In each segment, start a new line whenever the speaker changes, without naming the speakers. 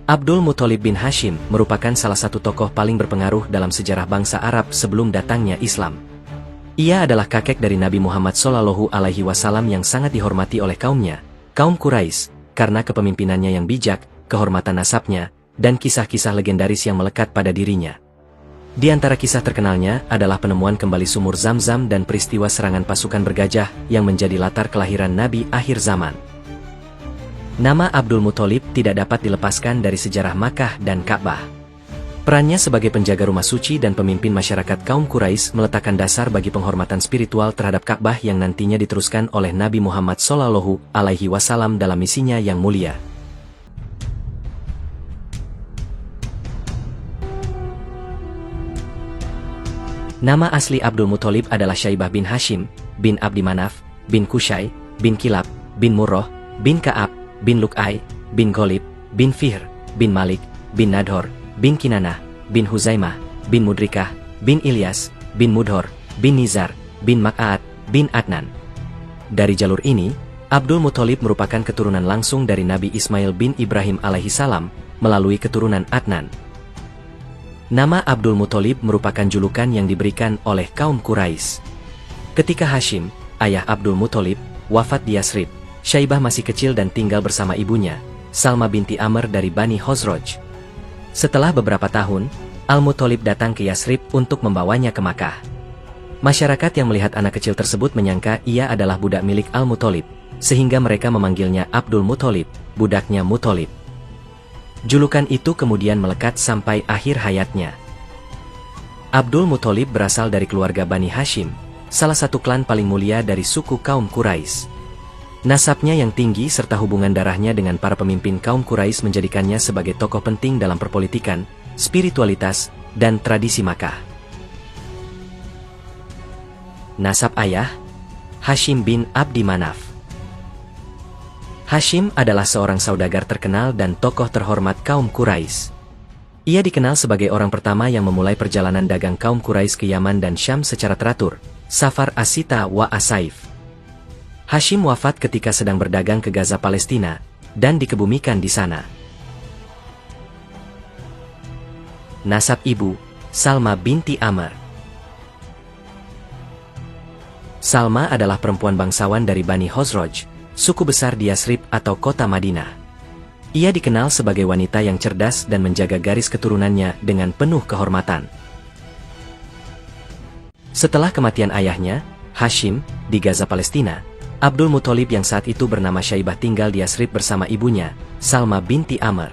Abdul Muthalib bin Hashim merupakan salah satu tokoh paling berpengaruh dalam sejarah bangsa Arab sebelum datangnya Islam. Ia adalah kakek dari Nabi Muhammad SAW yang sangat dihormati oleh kaumnya, kaum Quraisy, karena kepemimpinannya yang bijak, kehormatan nasabnya, dan kisah-kisah legendaris yang melekat pada dirinya. Di antara kisah terkenalnya adalah penemuan kembali sumur Zam-Zam dan peristiwa serangan pasukan bergajah yang menjadi latar kelahiran Nabi akhir zaman. Nama Abdul Muthalib tidak dapat dilepaskan dari sejarah Makkah dan Ka'bah. Perannya sebagai penjaga rumah suci dan pemimpin masyarakat kaum Quraisy meletakkan dasar bagi penghormatan spiritual terhadap Ka'bah yang nantinya diteruskan oleh Nabi Muhammad SAW dalam misinya yang mulia. Nama asli Abdul Muthalib adalah Syaibah bin Hashim, bin Abdi Manaf, bin Qusay, bin Kilab, bin Murroh, bin Ka'ab, bin Luqay, bin Ghalib, bin Fihr, bin Malik, bin Nadhor, bin Kinanah, bin Huzaimah, bin Mudrikah, bin Ilyas, bin Mudhor, bin Nizar, bin Mak'at, bin Adnan. Dari jalur ini, Abdul Muthalib merupakan keturunan langsung dari Nabi Ismail bin Ibrahim alaihissalam melalui keturunan Adnan. Nama Abdul Muthalib merupakan julukan yang diberikan oleh kaum Quraisy. Ketika Hashim, ayah Abdul Muthalib, wafat di Yasrib, Syaibah masih kecil dan tinggal bersama ibunya, Salma binti Amr dari Bani Khazraj. Setelah beberapa tahun, Al-Muthalib datang ke Yasrib untuk membawanya ke Makkah. Masyarakat yang melihat anak kecil tersebut menyangka ia adalah budak milik Al-Muthalib, sehingga mereka memanggilnya Abdul Muthalib, budaknya Muthalib. Julukan itu kemudian melekat sampai akhir hayatnya. Abdul Muthalib berasal dari keluarga Bani Hashim, salah satu klan paling mulia dari suku kaum Quraisy. Nasabnya yang tinggi serta hubungan darahnya dengan para pemimpin kaum Quraisy menjadikannya sebagai tokoh penting dalam perpolitikan, spiritualitas, dan tradisi Makkah. Nasab ayah, Hashim bin Abdi Manaf. Hashim adalah seorang saudagar terkenal dan tokoh terhormat kaum Quraisy. Ia dikenal sebagai orang pertama yang memulai perjalanan dagang kaum Quraisy ke Yaman dan Syam secara teratur, Safar As-Sita wa As-Saif. Hashim wafat ketika sedang berdagang ke Gaza, Palestina, dan dikebumikan di sana. Nasab ibu, Salma binti Amr. Salma adalah perempuan bangsawan dari Bani Khazraj, suku besar di Yasrib atau kota Madinah. Ia dikenal sebagai wanita yang cerdas dan menjaga garis keturunannya dengan penuh kehormatan. Setelah kematian ayahnya, Hashim, di Gaza, Palestina, Abdul Muthalib yang saat itu bernama Syaibah tinggal di Yasrib bersama ibunya, Salma binti Amr.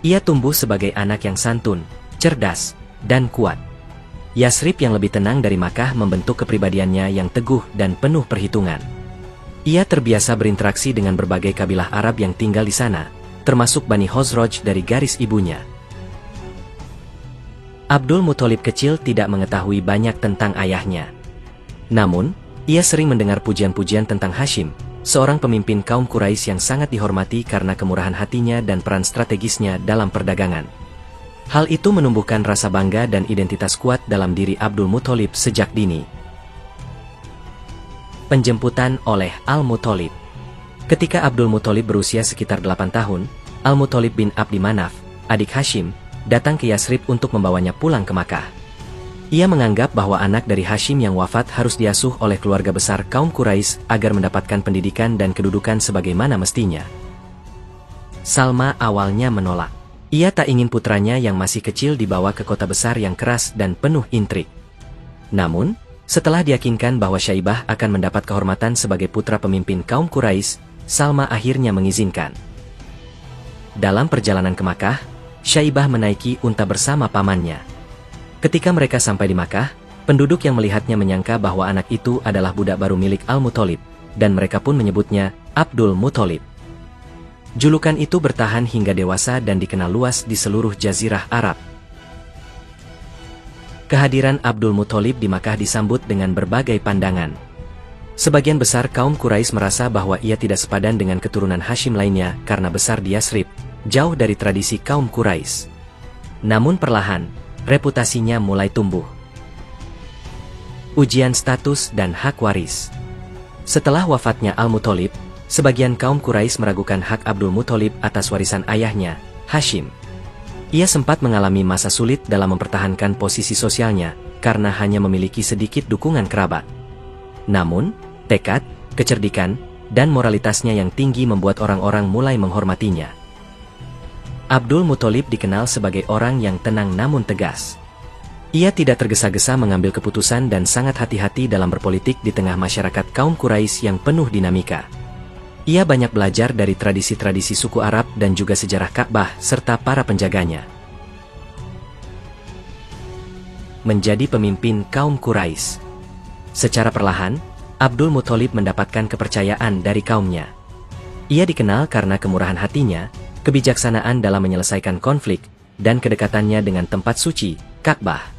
Ia tumbuh sebagai anak yang santun, cerdas, dan kuat. Yasrib yang lebih tenang dari Makkah membentuk kepribadiannya yang teguh dan penuh perhitungan. Ia terbiasa berinteraksi dengan berbagai kabilah Arab yang tinggal di sana, termasuk Bani Khazraj dari garis ibunya. Abdul Muthalib kecil tidak mengetahui banyak tentang ayahnya. Namun, ia sering mendengar pujian-pujian tentang Hashim, seorang pemimpin kaum Quraisy yang sangat dihormati karena kemurahan hatinya dan peran strategisnya dalam perdagangan. Hal itu menumbuhkan rasa bangga dan identitas kuat dalam diri Abdul Muthalib sejak dini. Penjemputan oleh Al-Muthalib. Ketika Abdul Muthalib berusia sekitar 8 tahun, Al-Muthalib bin Abdi Manaf, adik Hashim, datang ke Yasrib untuk membawanya pulang ke Makkah. Ia menganggap bahwa anak dari Hashim yang wafat harus diasuh oleh keluarga besar kaum Quraisy agar mendapatkan pendidikan dan kedudukan sebagaimana mestinya. Salma awalnya menolak. Ia tak ingin putranya yang masih kecil dibawa ke kota besar yang keras dan penuh intrik. Namun, setelah diyakinkan bahwa Syaibah akan mendapat kehormatan sebagai putra pemimpin kaum Quraisy, Salma akhirnya mengizinkan. Dalam perjalanan ke Makkah, Syaibah menaiki unta bersama pamannya. Ketika mereka sampai di Makkah, penduduk yang melihatnya menyangka bahwa anak itu adalah budak baru milik Al-Muthalib, dan mereka pun menyebutnya Abdul Muthalib. Julukan itu bertahan hingga dewasa dan dikenal luas di seluruh jazirah Arab. Kehadiran Abdul Muthalib di Makkah disambut dengan berbagai pandangan. Sebagian besar kaum Quraisy merasa bahwa ia tidak sepadan dengan keturunan Hashim lainnya karena besar di Yasrib, jauh dari tradisi kaum Quraisy. Namun perlahan, reputasinya mulai tumbuh. Ujian status dan hak waris. Setelah wafatnya Al-Muthalib, sebagian kaum Quraisy meragukan hak Abdul Muthalib atas warisan ayahnya, Hashim. Ia sempat mengalami masa sulit dalam mempertahankan posisi sosialnya, karena hanya memiliki sedikit dukungan kerabat. Namun, tekad, kecerdikan, dan moralitasnya yang tinggi membuat orang-orang mulai menghormatinya. Abdul Muthalib dikenal sebagai orang yang tenang namun tegas. Ia tidak tergesa-gesa mengambil keputusan dan sangat hati-hati dalam berpolitik di tengah masyarakat kaum Quraisy yang penuh dinamika. Ia banyak belajar dari tradisi-tradisi suku Arab dan juga sejarah Ka'bah serta para penjaganya. Menjadi pemimpin kaum Quraisy. Secara perlahan, Abdul Muthalib mendapatkan kepercayaan dari kaumnya. Ia dikenal karena kemurahan hatinya, kebijaksanaan dalam menyelesaikan konflik, dan kedekatannya dengan tempat suci, Ka'bah.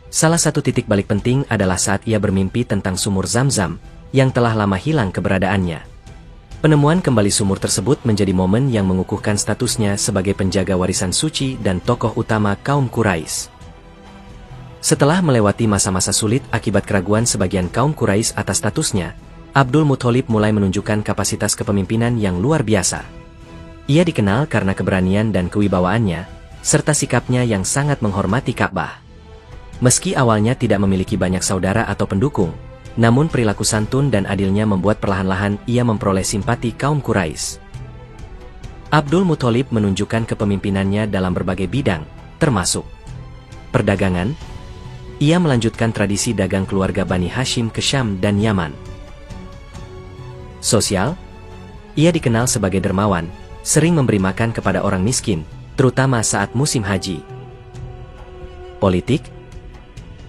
Salah satu titik balik penting adalah saat ia bermimpi tentang sumur Zam-Zam, yang telah lama hilang keberadaannya. Penemuan kembali sumur tersebut menjadi momen yang mengukuhkan statusnya sebagai penjaga warisan suci dan tokoh utama kaum Quraisy. Setelah melewati masa-masa sulit akibat keraguan sebagian kaum Quraisy atas statusnya, Abdul Muthalib mulai menunjukkan kapasitas kepemimpinan yang luar biasa. Ia dikenal karena keberanian dan kewibawaannya, serta sikapnya yang sangat menghormati Ka'bah. Meski awalnya tidak memiliki banyak saudara atau pendukung, namun perilaku santun dan adilnya membuat perlahan-lahan ia memperoleh simpati kaum Quraisy. Abdul Muthalib menunjukkan kepemimpinannya dalam berbagai bidang, termasuk perdagangan. Ia melanjutkan tradisi dagang keluarga Bani Hashim ke Syam dan Yaman. Sosial, ia dikenal sebagai dermawan, sering memberi makan kepada orang miskin, terutama saat musim haji. Politik,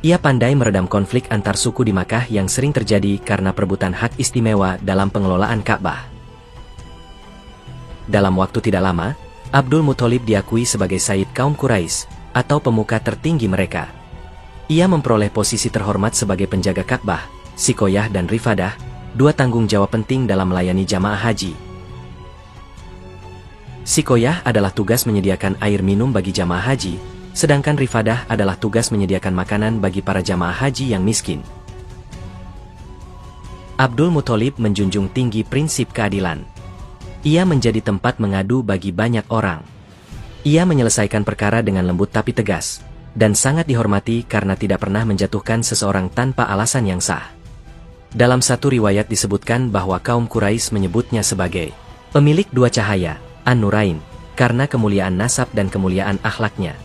ia pandai meredam konflik antar suku di Makkah yang sering terjadi karena perebutan hak istimewa dalam pengelolaan Ka'bah. Dalam waktu tidak lama, Abdul Muthalib diakui sebagai Sayyid kaum Quraisy, atau pemuka tertinggi mereka. Ia memperoleh posisi terhormat sebagai penjaga Ka'bah, Sikoyah dan Rifadah, dua tanggung jawab penting dalam melayani jamaah haji. Sikoyah adalah tugas menyediakan air minum bagi jamaah haji, sedangkan Rifadah adalah tugas menyediakan makanan bagi para jamaah haji yang miskin. Abdul Muthalib menjunjung tinggi prinsip keadilan. Ia menjadi tempat mengadu bagi banyak orang. Ia menyelesaikan perkara dengan lembut tapi tegas, dan sangat dihormati karena tidak pernah menjatuhkan seseorang tanpa alasan yang sah. Dalam satu riwayat disebutkan bahwa kaum Quraisy menyebutnya sebagai pemilik dua cahaya, An-Nurain, karena kemuliaan nasab dan kemuliaan akhlaknya.